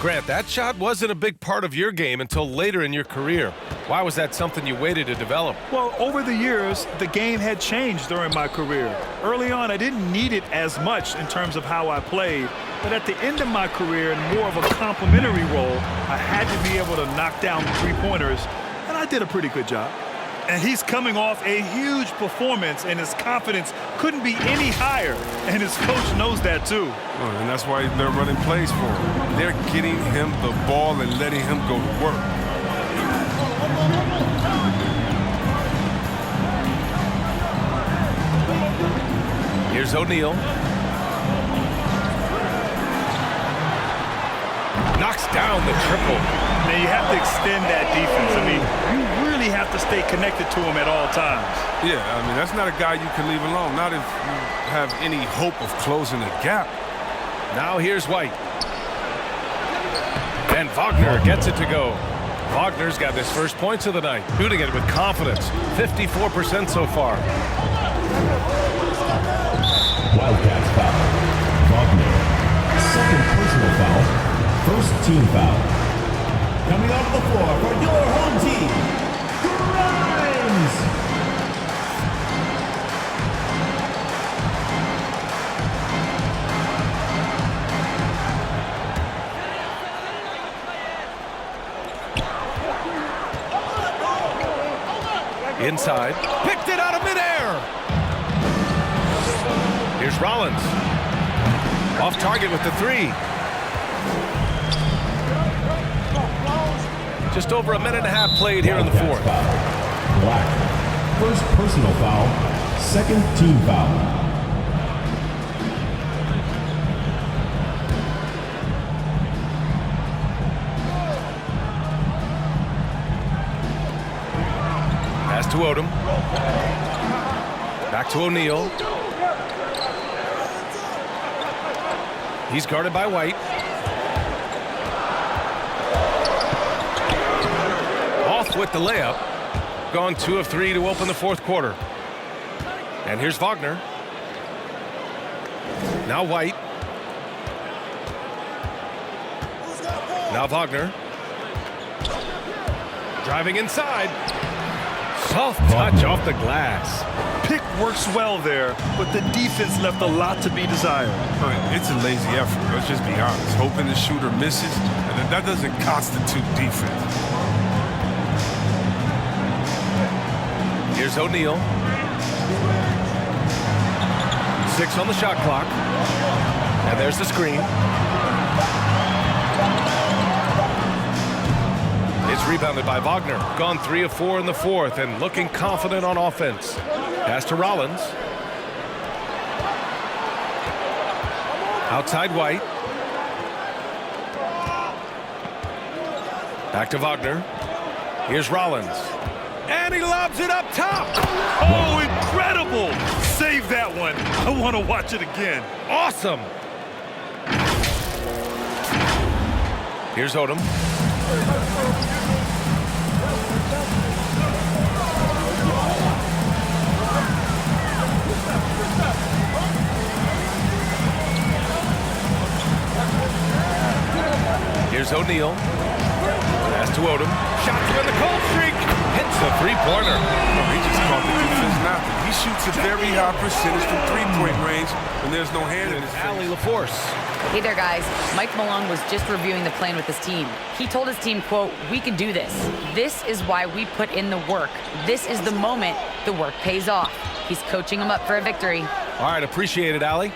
Grant, that shot wasn't a big part of your game until later in your career. Why was that something you waited to develop? Well, over the years, the game had changed during my career. Early on, I didn't need it as much in terms of how I played. But at the end of my career, in more of a complementary role, I had to be able to knock down three-pointers, and I did a pretty good job. And he's coming off a huge performance, and his confidence couldn't be any higher. And his coach knows that, too. Oh, and that's why they're running plays for him. They're getting him the ball and letting him go to work. Here's O'Neal. Knocks down the triple. Now, you have to extend that defense. I mean, you really have to stay connected to him at all times. Yeah, I mean, that's not a guy you can leave alone, not if you have any hope of closing the gap. Now here's White. And Wagner gets it to go. Wagner's got his first points of the night, shooting it with confidence. 54% so far. Wildcats foul. Wagner. Second personal foul. First team foul. Coming off the floor for your home team, Grimes. Inside. Picked it out of midair. Here's Rollins. Off target with the three. Just over a minute and a half played here in the fourth. Black. First personal foul. Second team foul. Pass to Odom. Back to O'Neal. He's guarded by White. Off with the layup. Gone 2 of 3 to open the fourth quarter. And here's Wagner. Now White. Now Wagner. Driving inside. Soft touch off the glass. Pick works well there, but the defense left a lot to be desired. It's a lazy effort, let's just be honest. Hoping the shooter misses, and that doesn't constitute defense. Here's O'Neal. 6 on the shot clock. And there's the screen. It's rebounded by Wagner. Gone 3 of 4 in the fourth and looking confident on offense. Pass to Rollins. Outside White. Back to Wagner. Here's Rollins. And he lobs it up top. Oh, incredible! Save that one. I want to watch it again. Awesome. Here's Odom. Here's O'Neal. Pass to Odom. Shots in the cold streak. Hits the three-pointer. He just caught the defense nothing. He shoots a very high percentage from three-point range when there's no hand in his Allie face. LaForce. Hey there, guys. Mike Malone was just reviewing the plan with his team. He told his team, quote, "We can do this. This is why we put in the work. This is the moment the work pays off." He's coaching them up for a victory. All right, appreciate it, Allie.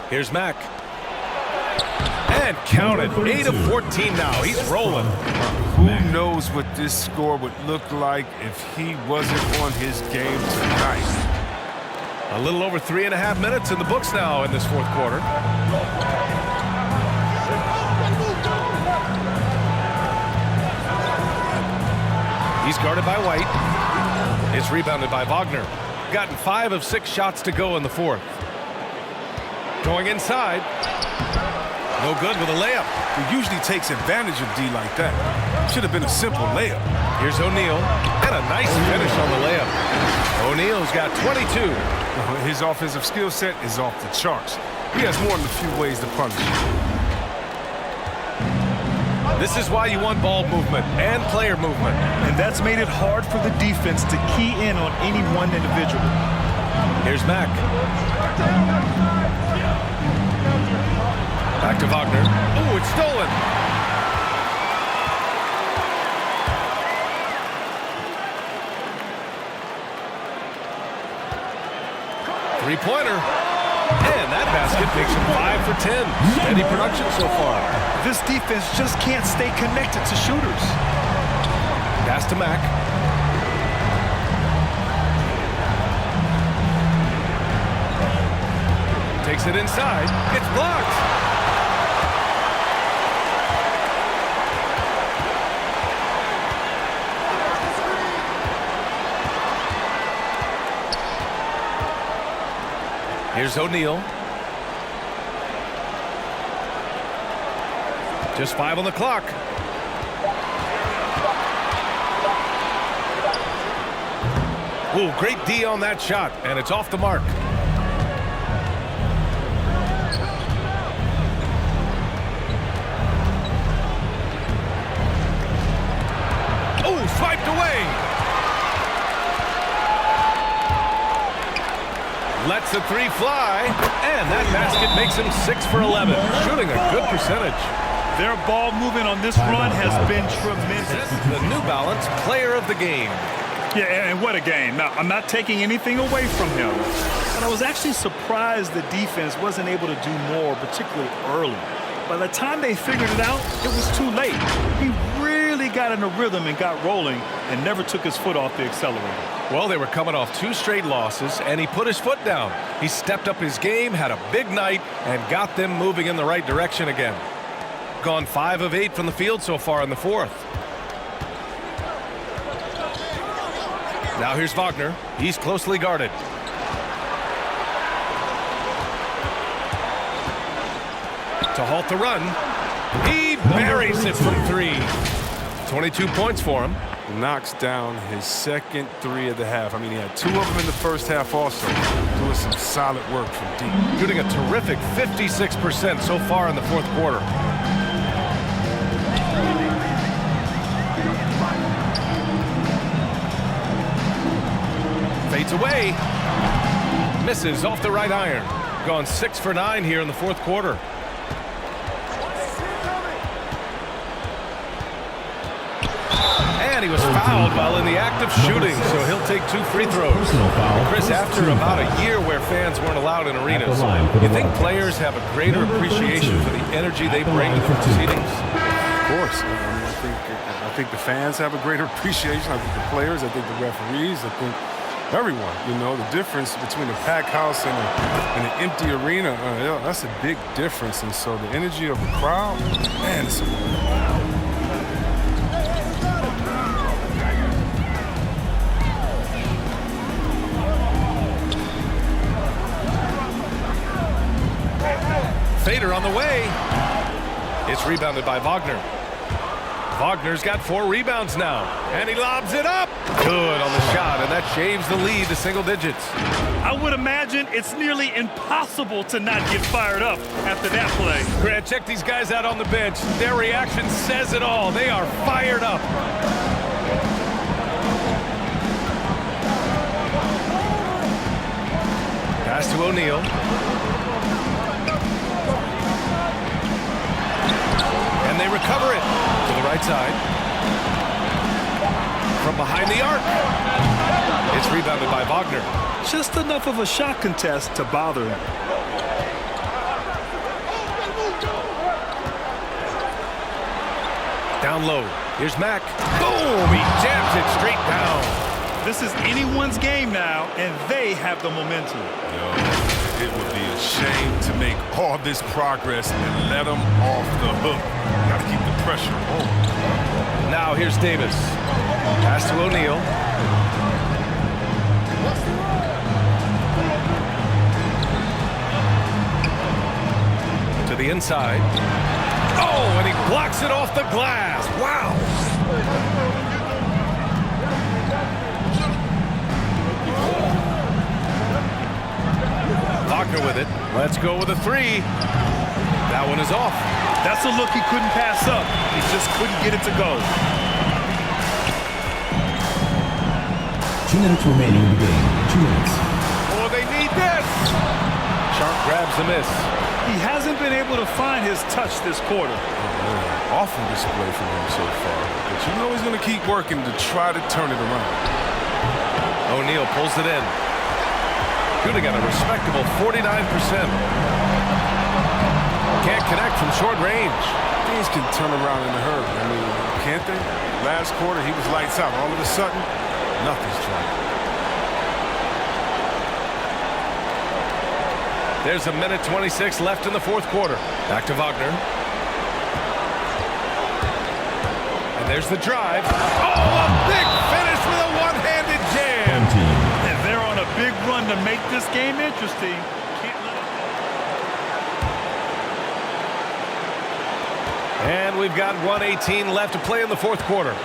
Here's Mack. And counted. 8 of 14 now. He's rolling. Who knows what this score would look like if he wasn't on his game tonight? A little over 3.5 minutes in the books now in this fourth quarter. He's guarded by White. It's rebounded by Wagner. Gotten 5 of 6 shots to go in the fourth. Going inside. No good with a layup. He usually takes advantage of D like that. Should have been a simple layup. Here's O'Neal. And a nice finish on the layup. O'Neal's got 22. His offensive skill set is off the charts. He has more than a few ways to punish. This is why you want ball movement and player movement. And that's made it hard for the defense to key in on any one individual. Here's Mack. Back to Wagner. Oh, it's stolen. Three-pointer. And that basket makes him 5 for 10. Steady production so far. This defense just can't stay connected to shooters. Pass to Mack. Takes it inside. It's blocked. Here's O'Neal. Just 5 on the clock. Ooh, great D on that shot, and it's off the mark. Oh, swiped away. Lets the three fly, and that basket makes him 6 for 11, shooting a good percentage. Their ball movement on this run has been tremendous. The New Balance player of the game. Yeah, and what a game. Now, I'm not taking anything away from him, but I was actually surprised the defense wasn't able to do more, particularly early. By the time they figured it out, it was too late. He really got in a rhythm and got rolling and never took his foot off the accelerator. Well, they were coming off 2 straight losses, and he put his foot down. He stepped up his game, had a big night, and got them moving in the right direction again. Gone 5 of 8 from the field so far in the fourth. Now here's Wagner. He's closely guarded. To halt the run. He buries it from 3. 22 points for him. Knocks down his second 3 of the half. I mean, he had 2 of them in the first half also. Doing some solid work from deep. Shooting a terrific 56% so far in the fourth quarter. Fades away. Misses off the right iron. Gone 6 for 9 here in the fourth quarter. And he was fouled while in the act of shooting, so he'll take 2 free throws. Chris, after about a year where fans weren't allowed in arenas, you think players have a greater appreciation for the energy they bring to the proceedings? Of course. I think the fans have a greater appreciation. I think the players, I think the referees, I think everyone. You know, the difference between a packed house and an empty arena, that's a big difference. And so the energy of the crowd, man, it's Fader on the way. It's rebounded by Wagner. Wagner's got 4 rebounds now, and he lobs it up. Good on the shot, and that shaves the lead to single digits. I would imagine it's nearly impossible to not get fired up after that play. Grant, check these guys out on the bench. Their reaction says it all. They are fired up. Pass to O'Neal. And they recover it to the right side. From behind the arc. It's rebounded by Wagner. Just enough of a shot contest to bother him. Down low. Here's Mack. Boom! He jams it straight down. This is anyone's game now, and they have the momentum. It would be a shame to make all this progress and let them off the hook. Got to keep the pressure on. Now here's Davis. Pass to O'Neal. To the inside. Oh, and he blocks it off the glass. Wow. Wagner with it. Let's go with a 3. That one is off. That's a look he couldn't pass up. He just couldn't get it to go. 2 minutes remaining in the game. 2 minutes. Oh, they need this. Sharp grabs the miss. He hasn't been able to find his touch this quarter. Awful display from him so far. But you know he's going to keep working to try to turn it around. O'Neal pulls it in. Shooting at a respectable 49%. Can't connect from short range. Things can turn around in a hurry. I mean, can't they? Last quarter, he was lights out. All of a sudden, nothing's trying. There's a minute 26 left in the fourth quarter. Back to Wagner. And there's the drive. Oh, a big finish with a one-handed jam. And they're on a big run to make this game interesting. Can't let it... And we've got 1:18 left to play in the fourth quarter.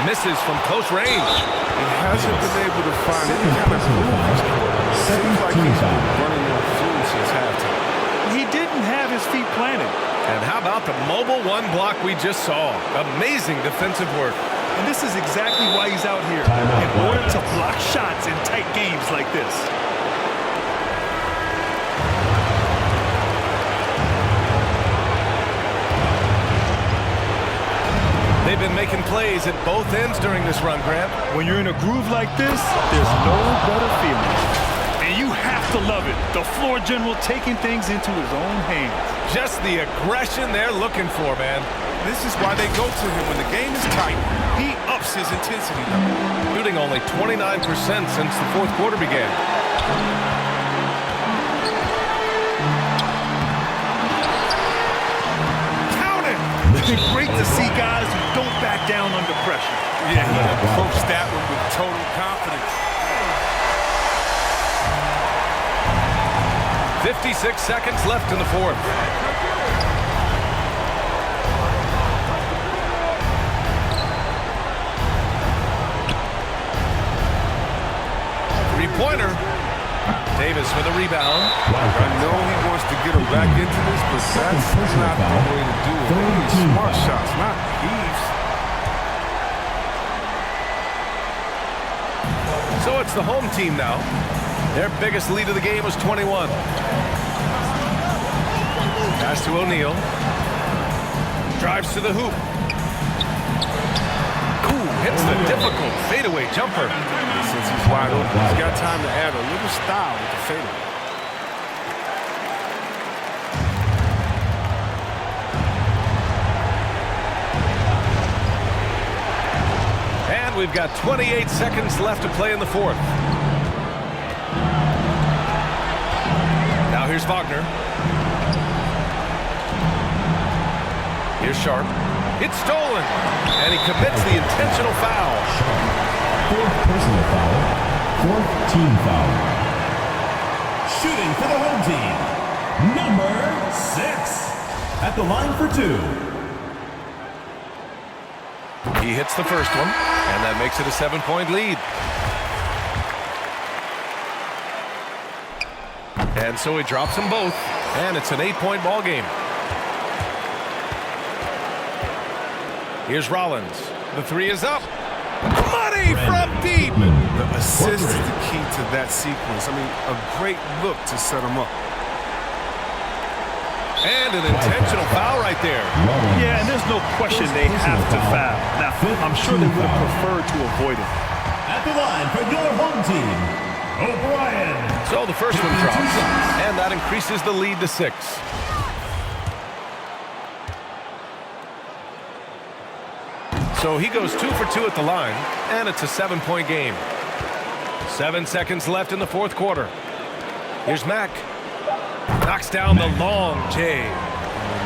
Misses from close range. He hasn't been able to find any kind of move this quarter. Seems like he's been running on fumes since halftime. He didn't have his feet planted. And how about the mobile one block we just saw? Amazing defensive work. And this is exactly why he's out here, in order to block shots in tight games like this. They've been making plays at both ends during this run, Grant. When you're in a groove like this, there's no better feeling. And you have to love it. The floor general taking things into his own hands. Just the aggression they're looking for, man. This is why they go to him when the game is tight. He ups his intensity level. Shooting only 29% since the fourth quarter began. Count it! It's great to see guys who don't back down under pressure. Yeah, he approached that one with total confidence. 56 seconds left in the fourth. Three-pointer. Davis with a rebound. I know he wants to get him back into this, but that's not the way to do it. They need smart shots, not heaves. So it's the home team now. Their biggest lead of the game was 21. Pass to O'Neal. Drives to the hoop. Ooh, hits the difficult fadeaway jumper. Since he's wide open, he's got time to add a little style with the fadeaway. And we've got 28 seconds left to play in the fourth. Now here's Wagner. Here's Sharp. It's stolen. And he commits the intentional foul. Fourth personal foul. Fourth team foul. Shooting for the home team. Number 6. At the line for 2. He hits the first one, and that makes it a 7-point lead. And so he drops them both, and it's an 8-point ball game. Here's Rollins. The three is up. Money from deep. The assist is the key to that sequence. I mean, a great look to set him up. And an intentional foul right there. Yeah, and there's no question they have to foul. Now, I'm sure they would have preferred to avoid it. At the line for your home team, O'Brien. So the first one drops, and that increases the lead to 6. So he goes 2 for 2 at the line, and it's a 7-point game. 7 seconds left in the fourth quarter. Here's Mack. Knocks down the long J.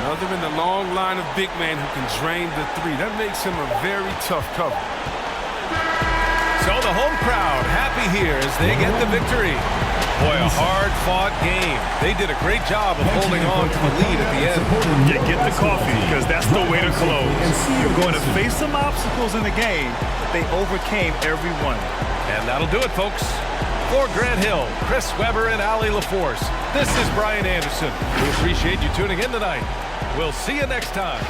Another in the long line of big men who can drain the three. That makes him a very tough cover. So the home crowd happy here as they get the victory. Boy, a hard-fought game. They did a great job of holding on to the lead at the end. You get the coffee because that's the way to close. You're going to face some obstacles in the game, but they overcame every one. And that'll do it, folks. For Grant Hill, Chris Weber, and Allie LaForce, this is Brian Anderson. We appreciate you tuning in tonight. We'll see you next time.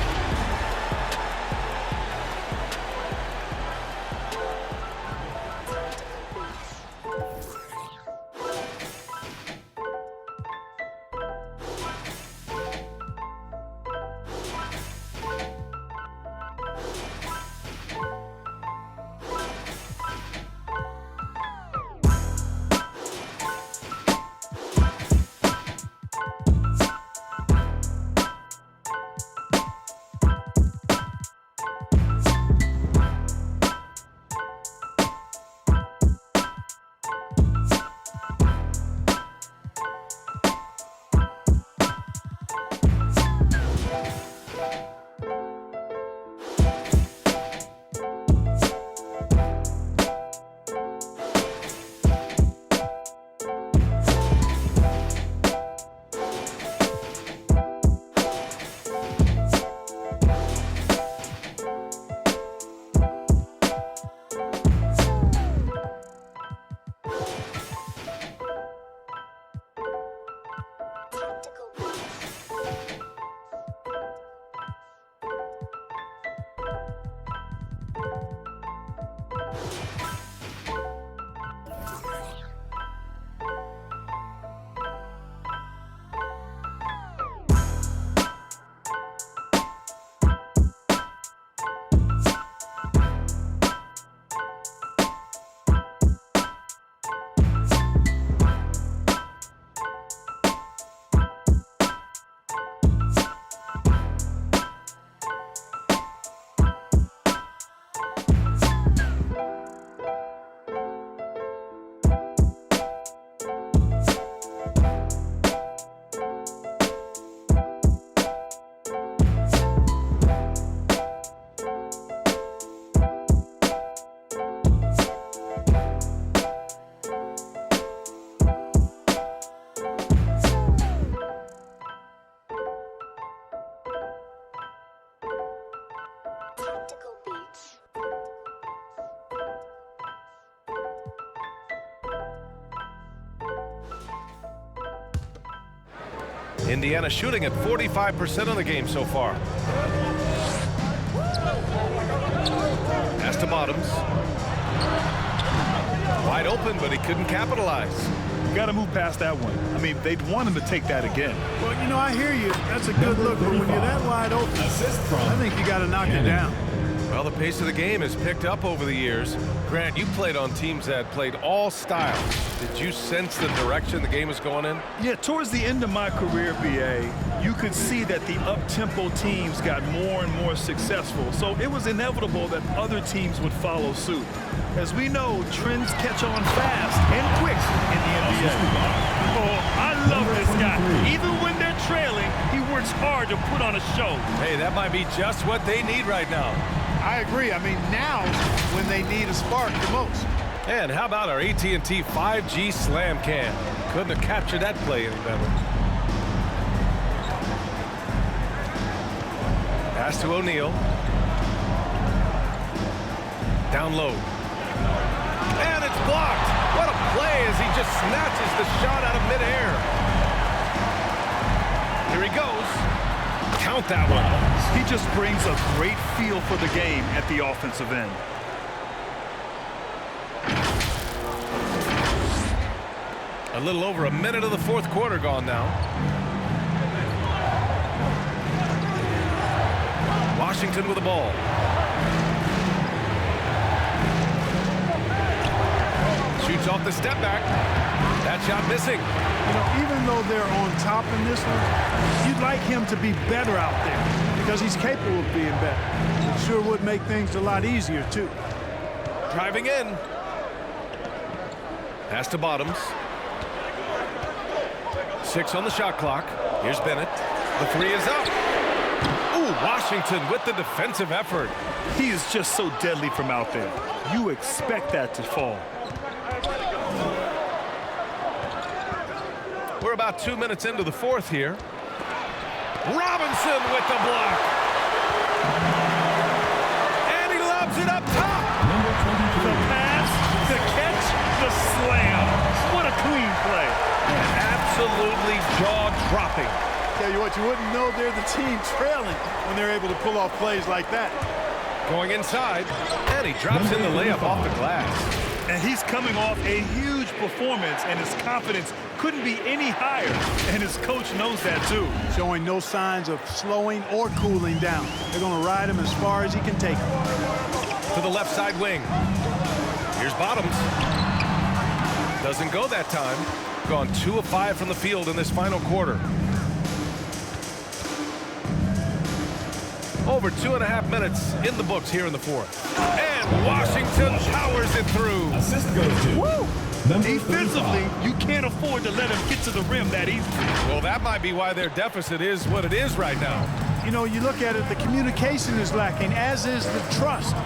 Indiana shooting at 45% of the game so far. Pass to Bottoms. Wide open, but he couldn't capitalize. You got to move past that one. I mean, they'd want him to take that again. Well, you know, I hear you. That's a good look, but when you're that wide open, I think you got to knock it down. Well, the pace of the game has picked up over the years. Grant, you played on teams that played all styles. Did you sense the direction the game was going in? Yeah, towards the end of my career, BA, you could see that the up-tempo teams got more and more successful. So it was inevitable that other teams would follow suit. As we know, trends catch on fast and quick in the NBA. Oh, I love this guy. Even when they're trailing, he works hard to put on a show. Hey, that might be just what they need right now. I agree. I mean, now when they need a spark the most. And how about our AT&T 5G Slam Cam? Couldn't have captured that play any better. Pass to O'Neal. Down low. And it's blocked. What a play as he just snatches the shot out of midair. Here he goes. Count that one. He just brings a great feel for the game at the offensive end. A little over a minute of the fourth quarter gone now. Washington with the ball. Shoots off the step back. That shot missing. You know, even though they're on top in this one, you'd like him to be better out there because he's capable of being better. It sure would make things a lot easier, too. Driving in. Pass to Bottoms. 6 on the shot clock. Here's Bennett. The three is up. Ooh, Washington with the defensive effort. He is just so deadly from out there. You expect that to fall. We're about 2 minutes into the fourth here. Robinson with the block. And he lobs it up top. The pass, the catch, the slam. absolutely jaw-dropping. Tell you what, you wouldn't know they're the team trailing when they're able to pull off plays like that. Going inside, and he drops in the layup off the glass. And he's coming off a huge performance, and his confidence couldn't be any higher. And his coach knows that, too. Showing no signs of slowing or cooling down. They're going to ride him as far as he can take him. To the left side wing. Here's Bottoms. Doesn't go that time. Gone 2 of 5 from the field in this final quarter. Over 2.5 minutes in the books here in the fourth. And Washington powers it through. Assist goes to. Woo! Number Defensively, 35. you can't afford to let him get to the rim that easily. Well, that might be why their deficit is what it is right now. You know, you look at it, the communication is lacking, as is the trust.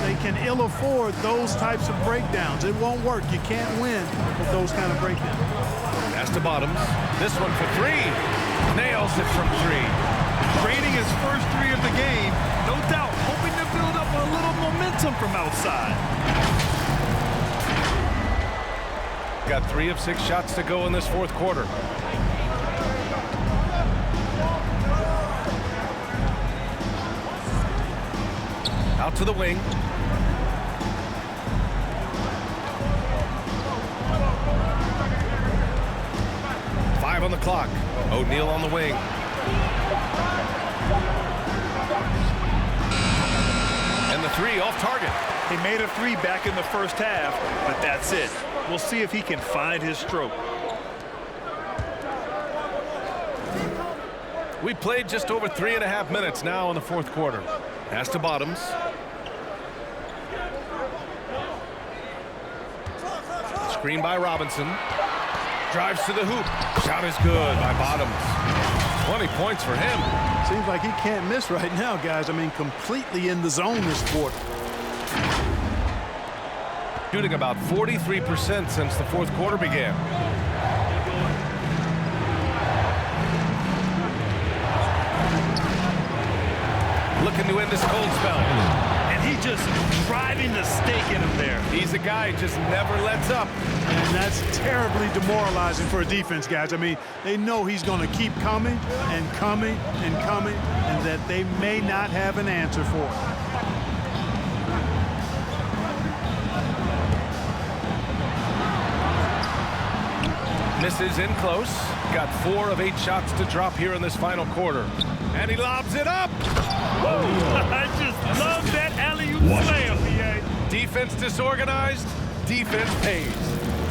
They can ill afford those types of breakdowns. It won't work. You can't win with those kind of breakdowns. Pass to Bottoms. This one for 3. Nails it from 3. Draining his first 3 of the game, no doubt, hoping to build up a little momentum from outside. Got 3 of 6 shots to go in this fourth quarter. Out to the wing. Five on the clock. O'Neal on the wing. And the 3 off target. He made a 3 back in the first half, but that's it. We'll see if he can find his stroke. We played just over 3.5 minutes now in the fourth quarter. Pass to Bottoms. Screen by Robinson. Drives to the hoop. Shot is good by Bottoms. 20 points for him. Seems like he can't miss right now, guys. I mean, completely in the zone this quarter. Shooting about 43% since the fourth quarter began. Looking to end this cold spell. And he just driving the stake in him there. He's a guy who just never lets up. And that's terribly demoralizing for a defense, guys. I mean, they know he's going to keep coming and coming and coming, and that they may not have an answer for it. Misses in close. Got 4 of 8 shots to drop here in this final quarter. And he lobs it up. I just love that alley-oop slam, PA. Defense disorganized. Defense pays.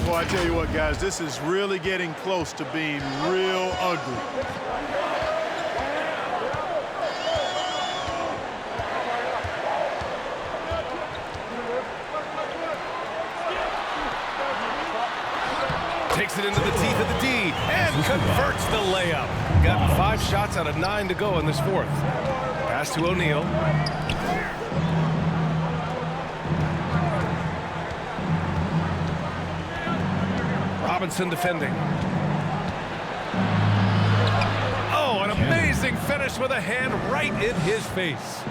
Boy, I tell you what, guys, this is really getting close to being real ugly. Takes it into the teeth of the D and converts the layup. Got 5 shots out of 9 to go in this fourth. Pass to O'Neal. Robinson defending. Oh, an amazing finish with a hand right in his face.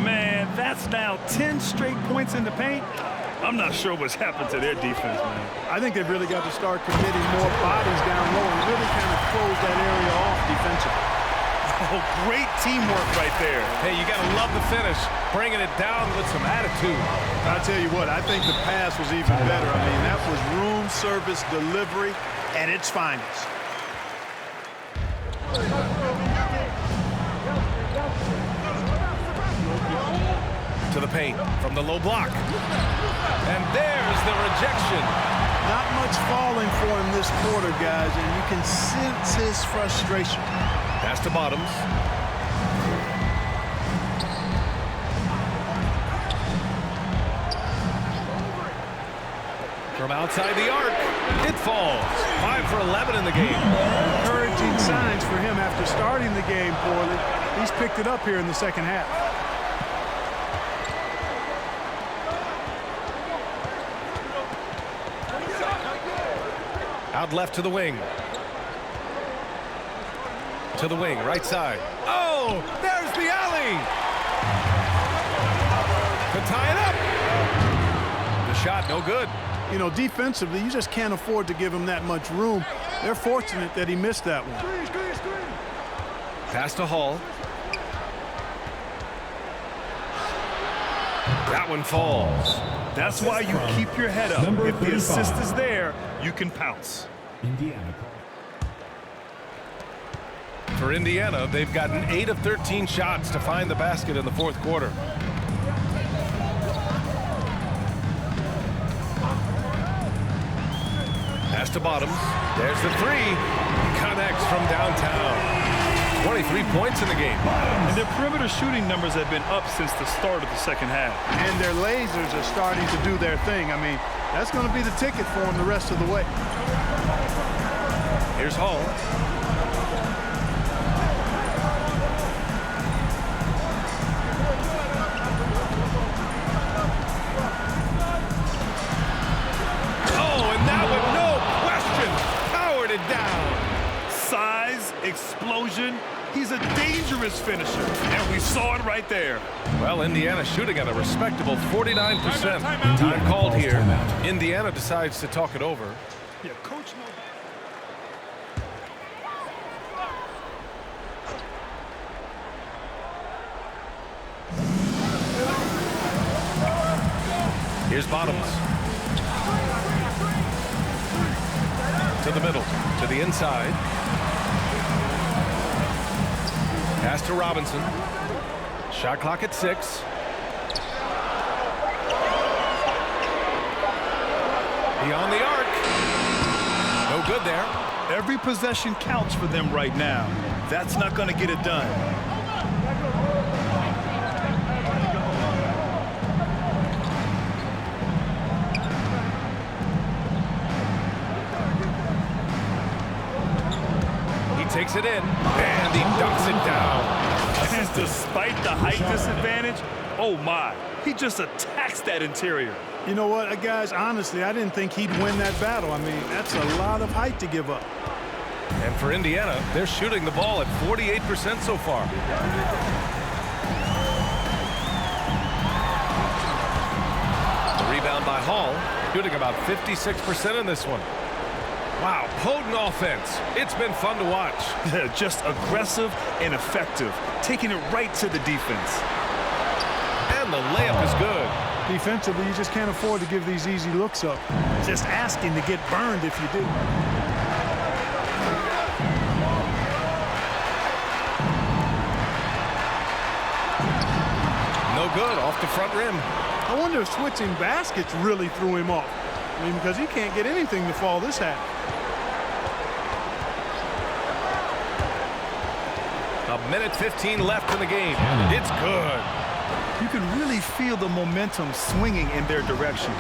Man, that's now 10 straight points in the paint. I'm not sure what's happened to their defense, man. I think they've really got to start committing more bodies down low and really kind of close that area off defensively. Oh, great teamwork right there. Hey, you got to love the finish. Bringing it down with some attitude. I'll tell you what, I think the pass was even better. I mean, that was room service delivery at its finest. To the paint from the low block. And there's the rejection. Not much falling for him this quarter, guys, and you can sense his frustration. Pass to Bottoms. From outside the arc, it falls. 5 for 11 in the game. Encouraging signs for him after starting the game poorly. He's picked it up here in the second half. Out left to the wing. To the wing, right side. Oh, there's the alley. To tie it up. The shot, no good. You know, defensively, you just can't afford to give him that much room. They're fortunate that he missed that one. Pass to Hall. That one falls. That's why you keep your head up. Number If the 35. assist is there, you can pounce. Indiana. For Indiana, they've gotten 8 of 13 shots to find the basket in the fourth quarter. Pass to Bottoms. There's the three. Connects from downtown. 23 points in the game. And their perimeter shooting numbers have been up since the start of the second half. And their lasers are starting to do their thing. I mean, that's going to be the ticket for them the rest of the way. Here's Hall. Down. Size, explosion. He's a dangerous finisher, and we saw it right there. Well, Indiana shooting at a respectable 49%. Time called here. Indiana decides to talk it over. Yeah, coach. Here's Bottoms. To the middle, to the inside. Pass to Robinson. Shot clock at 6. Beyond the arc. No good there. Every possession counts for them right now. That's not going to get it done. Takes it in, and he dunks it down. And despite the height disadvantage, oh my, he just attacks that interior. You know what, guys, honestly, I didn't think he'd win that battle. I mean, that's a lot of height to give up. And for Indiana, they're shooting the ball at 48% so far. The rebound by Hall, shooting about 56% in this one. Wow, potent offense. It's been fun to watch. Just aggressive and effective, taking it right to the defense. And the layup is good. Defensively, you just can't afford to give these easy looks up. Just asking to get burned if you do. No good, off the front rim. I wonder if switching baskets really threw him off. I mean, because he can't get anything to fall this half. A minute 15 left in the game. It's good. You can really feel the momentum swinging in their direction.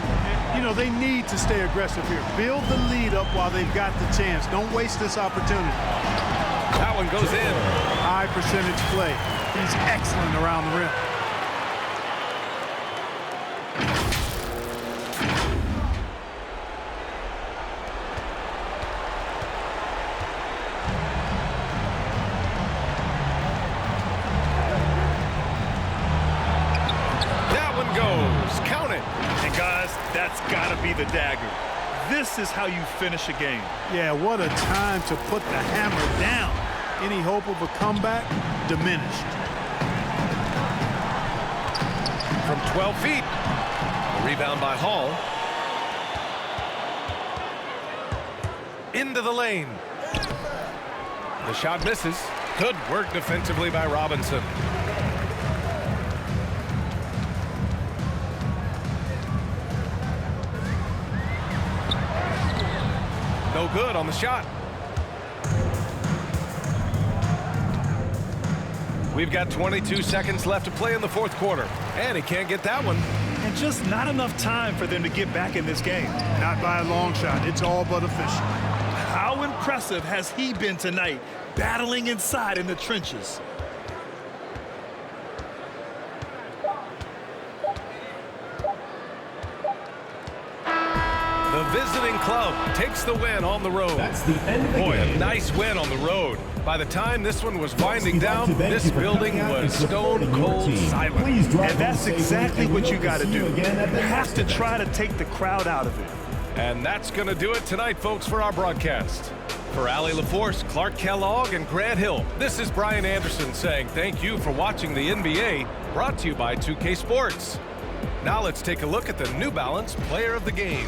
You know, they need to stay aggressive here. Build the lead up while they've got the chance. Don't waste this opportunity. That one goes in. High percentage play. He's excellent around the rim. That's got to be the dagger. This is how you finish a game. Yeah, what a time to put the hammer down. Any hope of a comeback diminished. From 12 feet. A rebound by Hall. Into the lane. The shot misses. Good work defensively by Robinson. No good on the shot. We've got 22 seconds left to play in the fourth quarter, and he can't get that one. And just not enough time for them to get back in this game. Not by a long shot. It's all but official. How impressive has he been tonight, battling inside in the trenches? The visiting club takes the win on the road. That's the end of the game. A nice win on the road. By the time this one was winding down, this building was stone cold silent. And that's exactly what you got to do. You have to try to take the crowd out of it. And that's going to do it tonight, folks, for our broadcast. For Allie LaForce, Clark Kellogg, and Grant Hill, this is Brian Anderson saying thank you for watching the NBA, brought to you by 2K Sports. Now let's take a look at the New Balance Player of the Game.